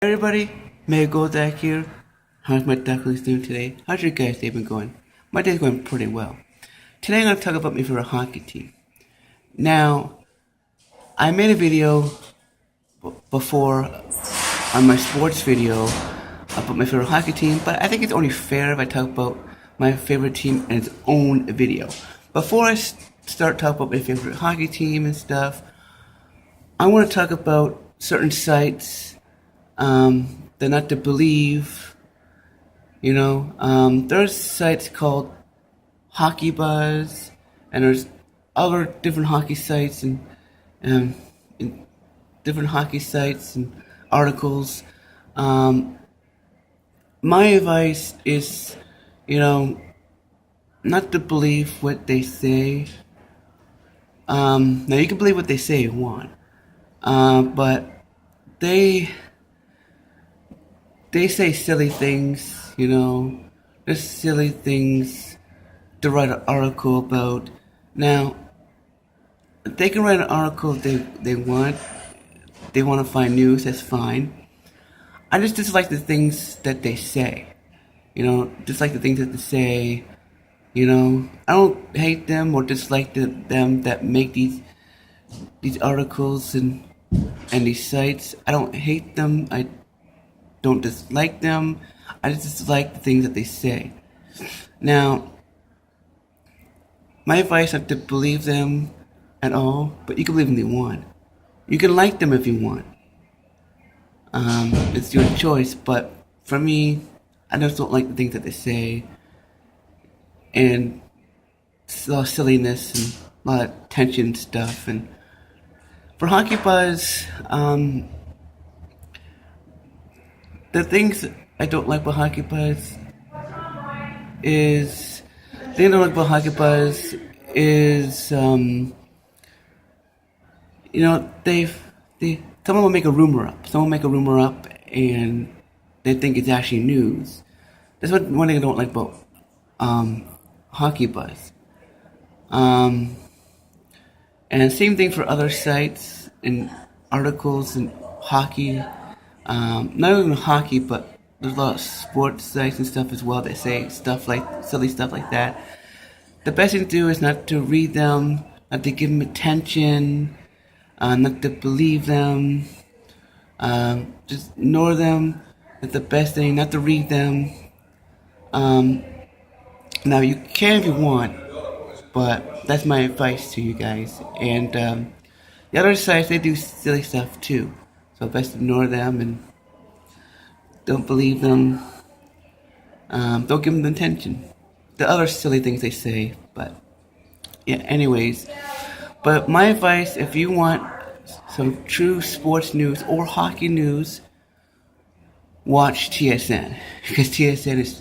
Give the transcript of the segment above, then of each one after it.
Hey everybody, Megagoldduck here. How's my ducklings doing today? How's your guys' day been going? My day's going pretty well. Today I'm going to talk about my favorite hockey team. Now, I made a video before on my sports video about my favorite hockey team, but I think it's only fair if I talk about my favorite team in its own video. Before I start talking about my favorite hockey team and stuff, I want to talk about certain sites they're not to believe, there's sites called Hockey Buzz, and there's other different hockey sites and different hockey sites and articles. My advice is, not to believe what they say. Now you can believe what they say if you want, but they say silly things, There's silly things to write an article about. Now, they can write an article if they want. They want to find news, that's fine. I just dislike the things that they say. Dislike the things that they say. I don't hate them or dislike them that make these articles and these sites. I don't hate them. I don't dislike them. I just dislike the things that they say. Now, my advice is not to believe them at all, but you can believe them if you want. You can like them if you want. It's your choice, but for me, I just don't like the things that they say. And it's a lot of silliness and a lot of tension stuff. And for Hockey Buzz, the things I don't like about Hockey Buzz is someone will make a rumor up. Someone will make a rumor up and they think it's actually news. That's one thing I don't like about Hockey Buzz. And same thing for other sites and articles and hockey. Not even hockey, but there's a lot of sports sites and stuff as well that say silly stuff like that. The best thing to do is not to read them, not to give them attention, not to believe them. Just ignore them. That's the best thing, not to read them. Now you can if you want, but that's my advice to you guys. And the other sites, they do silly stuff too. So best ignore them and don't believe them. Don't give them the attention. The other silly things they say, but yeah, anyways. But my advice, if you want some true sports news or hockey news, watch TSN. Because TSN is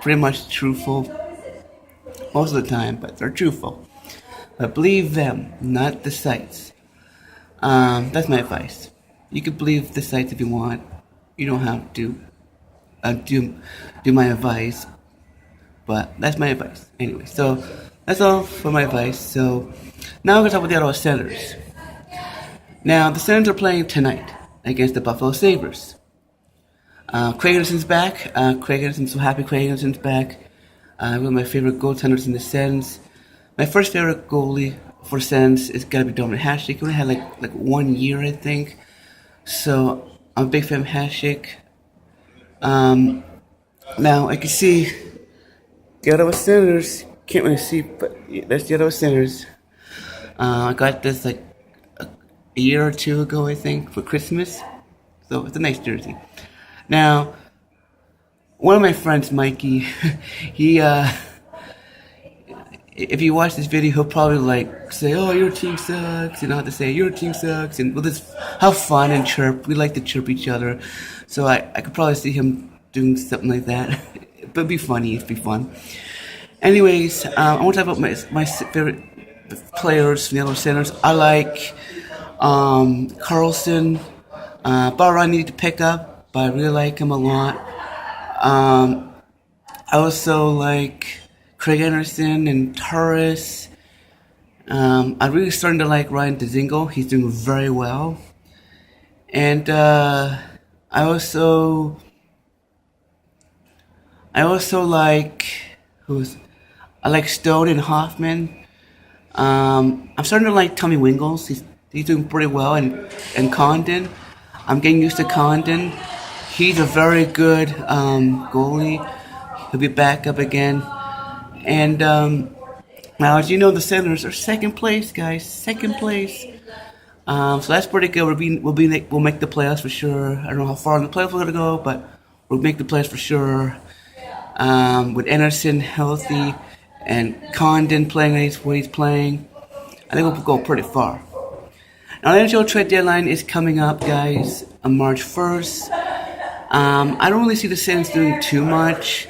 pretty much truthful most of the time, but they're truthful. But believe them, not the sites. That's my advice. You can believe the sites if you want. You don't have to do my advice, but that's my advice. Anyway, so that's all for my advice. So now I'm going to talk about the Ottawa Senators. Now, the Senators are playing tonight against the Buffalo Sabres. Craig Anderson's back. So happy Craig Anderson's back. One of my favorite goaltenders in the Sens. My first favorite goalie for Sens is got to be Dominik Hasek. He only had like 1 year, I think. So I'm a big fan of Hasek. Now I can see the Ottawa Senators. Can't really see, but yeah, that's the Ottawa Senators. I got this like a year or two ago, I think, for Christmas. So it's a nice jersey. Now, one of my friends, Mikey, he if you watch this video, he'll probably say, "Oh, your team sucks," and I have to say, "Your team sucks," and we'll just have fun and chirp. We like to chirp each other, so I could probably see him doing something like that. But it'd be funny. It'd be fun. Anyways, I want to talk about my favorite players from the other Senators. I like Carlson. Bar I need to pick up, but I really like him a lot. I also like Craig Anderson and Torres. I'm really starting to like Ryan Dzingel. He's doing very well. And I also I also like who's I like Stone and Hoffman. I'm starting to like Tommy Wingles. He's doing pretty well, and Condon. I'm getting used to Condon. He's a very good goalie. He'll be back up again. And now, as you know, the Senators are second place, guys. Second place. So that's pretty good. We'll make the playoffs for sure. I don't know how far in the playoffs we're gonna go, but we'll make the playoffs for sure. With Anderson healthy and Condon playing what he's playing, I think we'll go pretty far. Now, the NHL trade deadline is coming up, guys, on March 1st. I don't really see the Sens doing too much.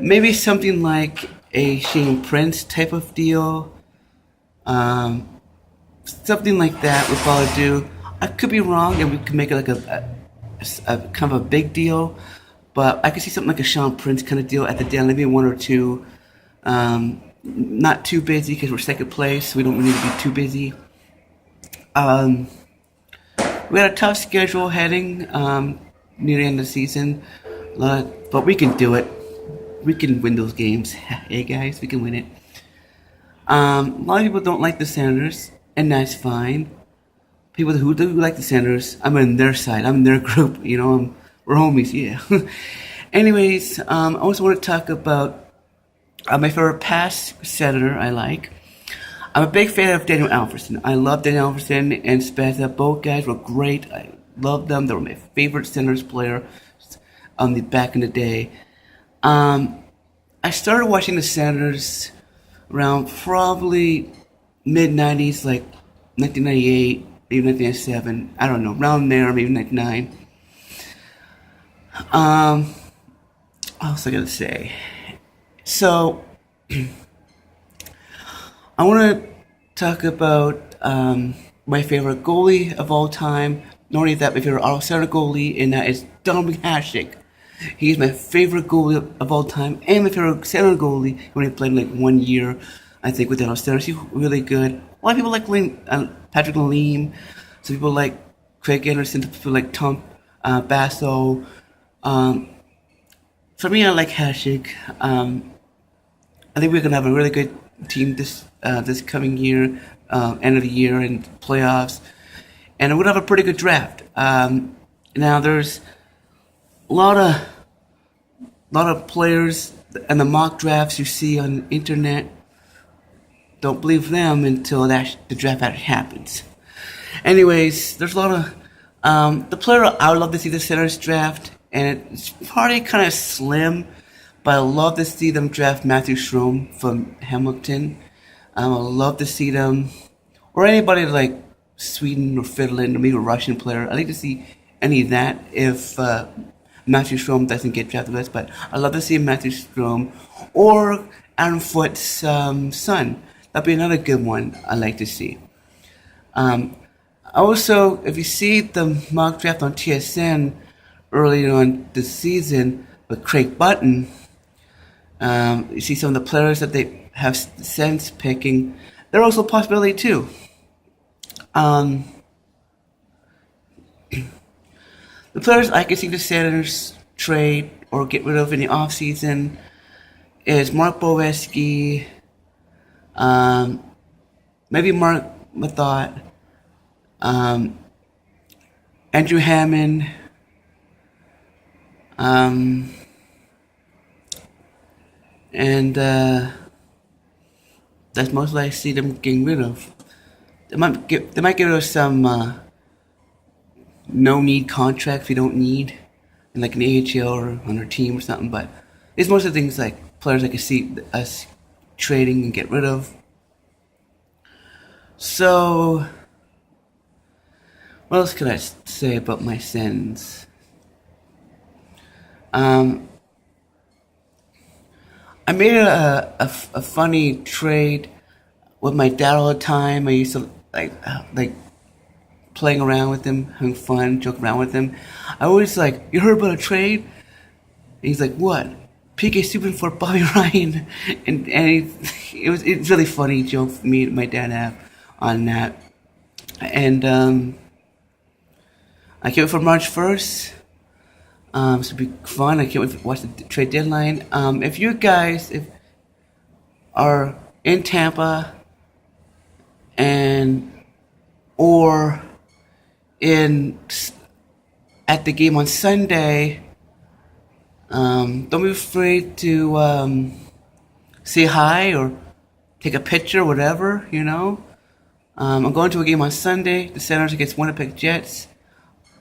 Maybe something like a Shane Prince type of deal. Something like that we'll probably do. I could be wrong, and we could make it like a kind of a big deal. But I could see something like a Sean Prince kind of deal at the deadline, maybe one or two. Not too busy because we're second place. So we don't really need to be too busy. We had a tough schedule heading near the end of the season, but we can do it. We can win those games. Hey guys, we can win it. A lot of people don't like the Senators, and that's fine. People who do like the Senators, I'm on their side. I'm in their group. You know, we're homies. Yeah. Anyways, I also want to talk about my favorite past Senator I like. I'm a big fan of Daniel Alfredsson. I love Daniel Alfredsson and Spezza. Both guys were great. I loved them. They were my favorite Senators player back in the day. I started watching the Senators around probably mid-90s, like 1998, maybe 1997. I don't know, around there, maybe 99. What else I gotta say? So, I want to talk about my favorite goalie of all time. Not only that, my favorite Ottawa Senator goalie, and that is Dominik Hasek. He's my favorite goalie of all time, and my favorite Senator goalie. He only played like 1 year, I think, with the Ottawa Senators. He's really good. A lot of people like Patrick Lalime. Some people like Craig Anderson. Some people like Tom Basso. For me, I like Hasek. I think we're gonna have a really good team this coming year, end of the year and playoffs, and we're gonna have a pretty good draft. Now there's a lot of players and the mock drafts you see on the internet. Don't believe them until the draft actually happens. Anyways, there's a lot of the player I would love to see the Senators draft, and it's probably kind of slim. But I love to see them draft Matthew Strome from Hamilton. I love to see them, or anybody like Sweden or Finland or maybe a Russian player. I'd like to see any of that if Matthew Strome doesn't get drafted with us. But I'd love to see Matthew Strome or Aaron Foot's son. That'd be another good one I'd like to see. Also, if you see the mock draft on TSN earlier on this season with Craig Button, you see some of the players that they have since picking. They're also a possibility too. The players I can see the Senators trade or get rid of in the offseason is Mark Boweski, maybe Mark Mathot, Andrew Hammond, and that's mostly I see them getting rid of. They might get rid of some no-need contracts we don't need, in like an AHL or on our team or something. But it's most of the things like players I can see us trading and get rid of. So, what else could I say about my Sens? I made a funny trade with my dad all the time. I used to like playing around with him, having fun, joking around with him. I always like, you heard about a trade? And he's like, what? PK Subban for Bobby Ryan, and it's really funny joke me and my dad have on that. And I came for March 1st. This will be fun. I can't wait to watch the trade deadline. If you guys are in Tampa and or in at the game on Sunday, don't be afraid to say hi or take a picture, whatever, you know. I'm going to a game on Sunday, the Senators against Winnipeg Jets,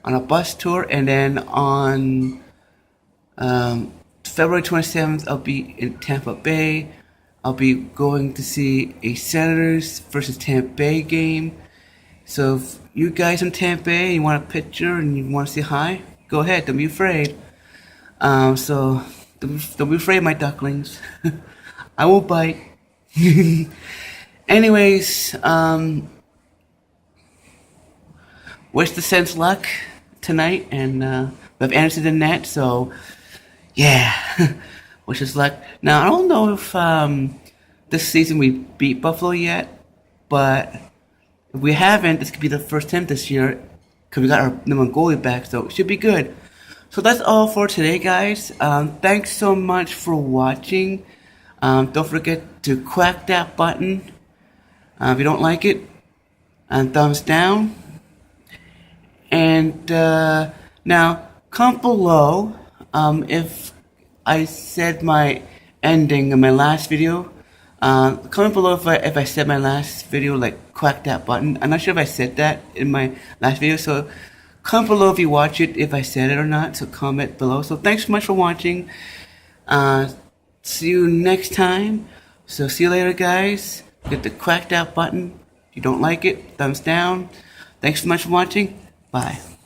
on a bus tour, and then on February 27th, I'll be in Tampa Bay. I'll be going to see a Senators versus Tampa Bay game. So if you guys in Tampa Bay, you want a picture and you want to say hi, go ahead, don't be afraid. So don't be afraid, my ducklings. I won't bite. Anyways, wish the Sens luck tonight, and we have Anderson in net, so yeah, wish us luck. Now, I don't know if this season we beat Buffalo yet, but if we haven't, this could be the first time this year, because we got our number one goalie back, so it should be good. So that's all for today, guys. Thanks so much for watching. Don't forget to crack that button if you don't like it, and thumbs down. And now, comment below if I said my ending in my last video. Comment below if I said my last video, like, crack that button. I'm not sure if I said that in my last video, so comment below if you watch it, if I said it or not, so comment below. So thanks so much for watching. See you next time. So see you later, guys. Get the crack that button. If you don't like it, thumbs down. Thanks so much for watching. Bye.